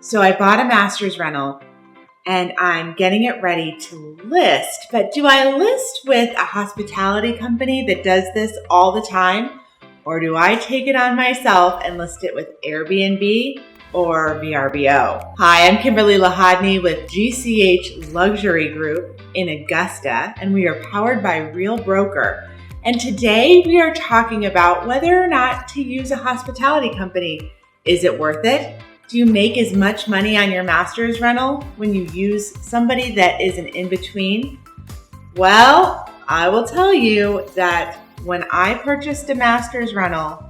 So I bought a master's rental and I'm getting it ready to list. But do I list with a hospitality company that does this all the time? Or do I take it on myself and list it with Airbnb or VRBO? Hi, I'm Kimberly Lahadny with GCH Luxury Group in Augusta, and we are powered by Real Broker. And today we are talking about whether or not to use a hospitality company. Is it worth it? Do you make as much money on your master's rental when you use somebody that is an in-between? Well, I will tell you that when I purchased a master's rental,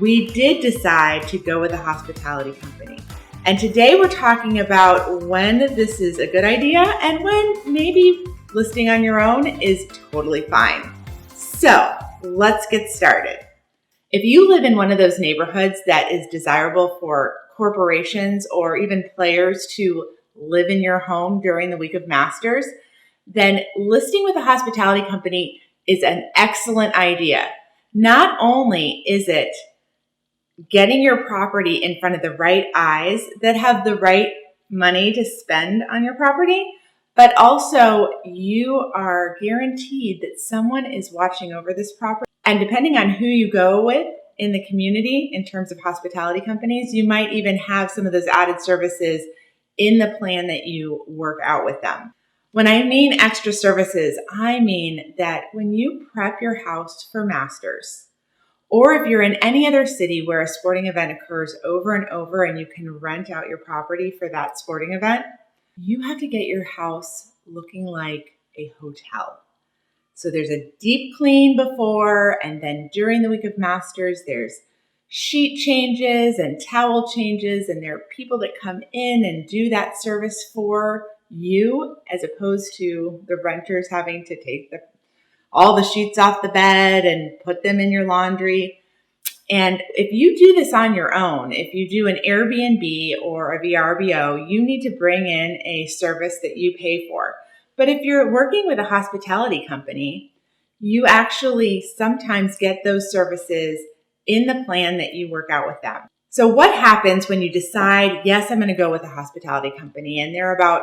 we did decide to go with a hospitality company. And today we're talking about when this is a good idea and when maybe listing on your own is totally fine. So let's get started. If you live in one of those neighborhoods that is desirable for corporations or even players to live in your home during the week of Masters, then listing with a hospitality company is an excellent idea. Not only is it getting your property in front of the right eyes that have the right money to spend on your property, but also you are guaranteed that someone is watching over this property. And depending on who you go with in the community in terms of hospitality companies, you might even have some of those added services in the plan that you work out with them. When I mean extra services, I mean that when you prep your house for Masters, or if you're in any other city where a sporting event occurs over and over and you can rent out your property for that sporting event, you have to get your house looking like a hotel. So there's a deep clean before, and then during the week of Masters, there's sheet changes and towel changes, and there are people that come in and do that service for you, as opposed to the renters having to take all the sheets off the bed and put them in your laundry. And if you do this on your own, if you do an Airbnb or a VRBO, you need to bring in a service that you pay for. But if you're working with a hospitality company, you actually sometimes get those services in the plan that you work out with them. So what happens when you decide, yes, I'm going to go with a hospitality company? And there are about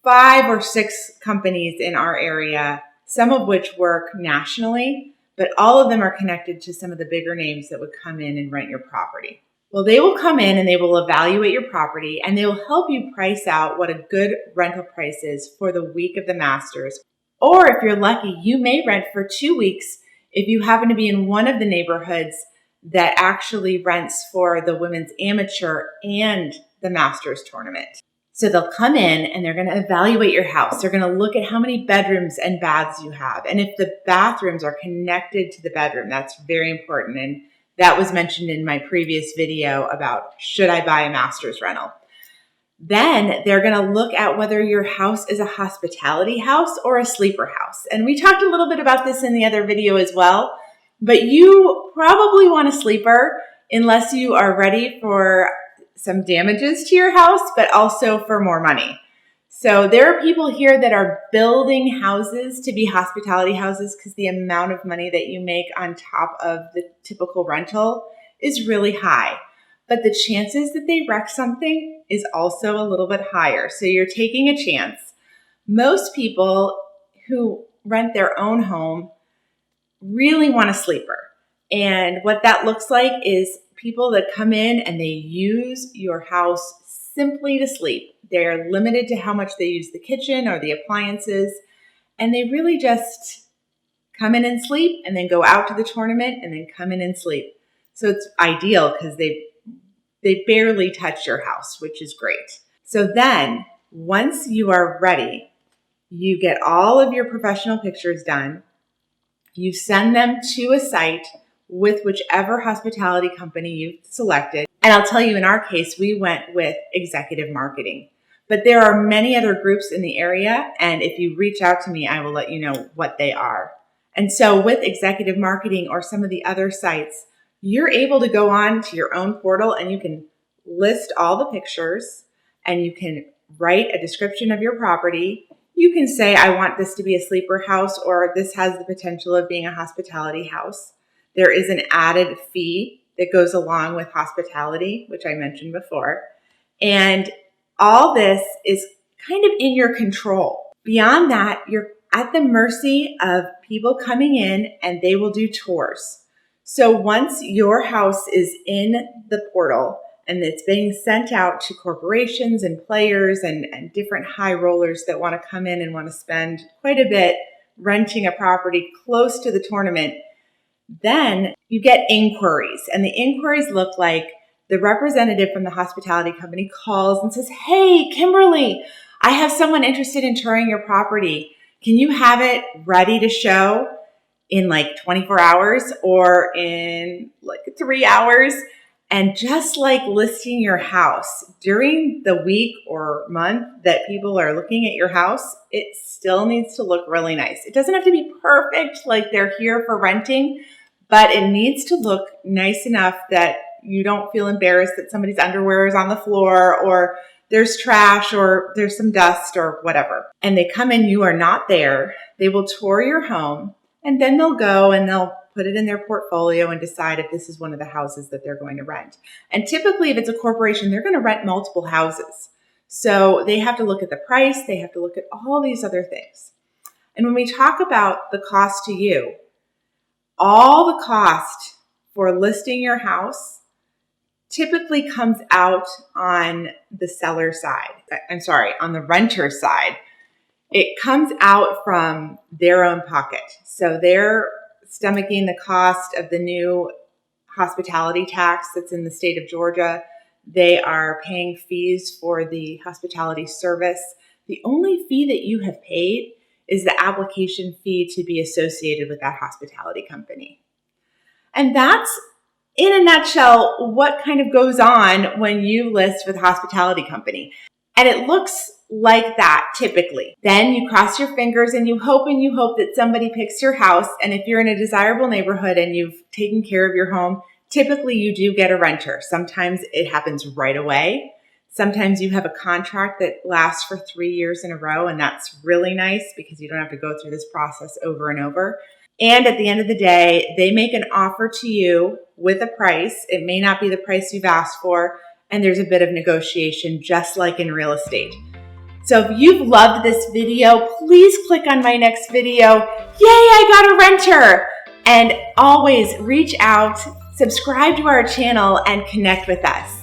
5 or 6 companies in our area, some of which work nationally, but all of them are connected to some of the bigger names that would come in and rent your property. Well, they will come in and they will evaluate your property and they will help you price out what a good rental price is for the week of the Masters. Or if you're lucky, you may rent for 2 weeks if you happen to be in one of the neighborhoods that actually rents for the women's amateur and the Masters tournament. So they'll come in and they're going to evaluate your house. They're going to look at how many bedrooms and baths you have. And if the bathrooms are connected to the bedroom, that's very important. And that was mentioned in my previous video about should I buy a master's rental. Then they're going to look at whether your house is a hospitality house or a sleeper house. And we talked a little bit about this in the other video as well, but you probably want a sleeper unless you are ready for some damages to your house, but also for more money. So there are people here that are building houses to be hospitality houses because the amount of money that you make on top of the typical rental is really high. But the chances that they wreck something is also a little bit higher. So you're taking a chance. Most people who rent their own home really want a sleeper. And what that looks like is people that come in and they use your house simply to sleep. They're limited to how much they use the kitchen or the appliances, and they really just come in and sleep and then go out to the tournament and then come in and sleep. So it's ideal because they barely touch your house, which is great. So then once you are ready, you get all of your professional pictures done. You send them to a site with whichever hospitality company you've selected. And I'll tell you, in our case, we went with executive marketing. But there are many other groups in the area, and if you reach out to me, I will let you know what they are. And so with executive marketing or some of the other sites, you're able to go on to your own portal and you can list all the pictures and you can write a description of your property. You can say, I want this to be a sleeper house, or this has the potential of being a hospitality house. There is an added fee that goes along with hospitality, which I mentioned before. And all this is kind of in your control. Beyond that, you're at the mercy of people coming in and they will do tours. So once your house is in the portal and it's being sent out to corporations and players and different high rollers that want to come in and want to spend quite a bit renting a property close to the tournament, then you get inquiries. And the inquiries look like the representative from the hospitality company calls and says, "Hey, Kimberly, I have someone interested in touring your property. Can you have it ready to show in like 24 hours or in like 3 hours?" And just like listing your house, during the week or month that people are looking at your house, it still needs to look really nice. It doesn't have to be perfect, like they're here for renting, but it needs to look nice enough that you don't feel embarrassed that somebody's underwear is on the floor or there's trash or there's some dust or whatever. And they come in, you are not there. They will tour your home and then they'll go and they'll put it in their portfolio and decide if this is one of the houses that they're going to rent. And typically if it's a corporation, they're going to rent multiple houses. So they have to look at the price. They have to look at all these other things. And when we talk about the cost to you, all the cost for listing your house typically comes out on the seller side. On the renter side. It comes out from their own pocket. So they're stomaching the cost of the new hospitality tax that's in the state of Georgia. They are paying fees for the hospitality service. The only fee that you have paid is the application fee to be associated with that hospitality company. And that's, in a nutshell, what kind of goes on when you list with a hospitality company. And it looks like that typically. Then you cross your fingers and you hope that somebody picks your house. And if you're in a desirable neighborhood and you've taken care of your home, typically you do get a renter. Sometimes it happens right away. Sometimes you have a contract that lasts for 3 years in a row, and that's really nice because you don't have to go through this process over and over. And at the end of the day, they make an offer to you with a price. It may not be the price you've asked for, and there's a bit of negotiation, just like in real estate. So if you've loved this video, please click on my next video. Yay, I got a renter! And always reach out, subscribe to our channel, and connect with us.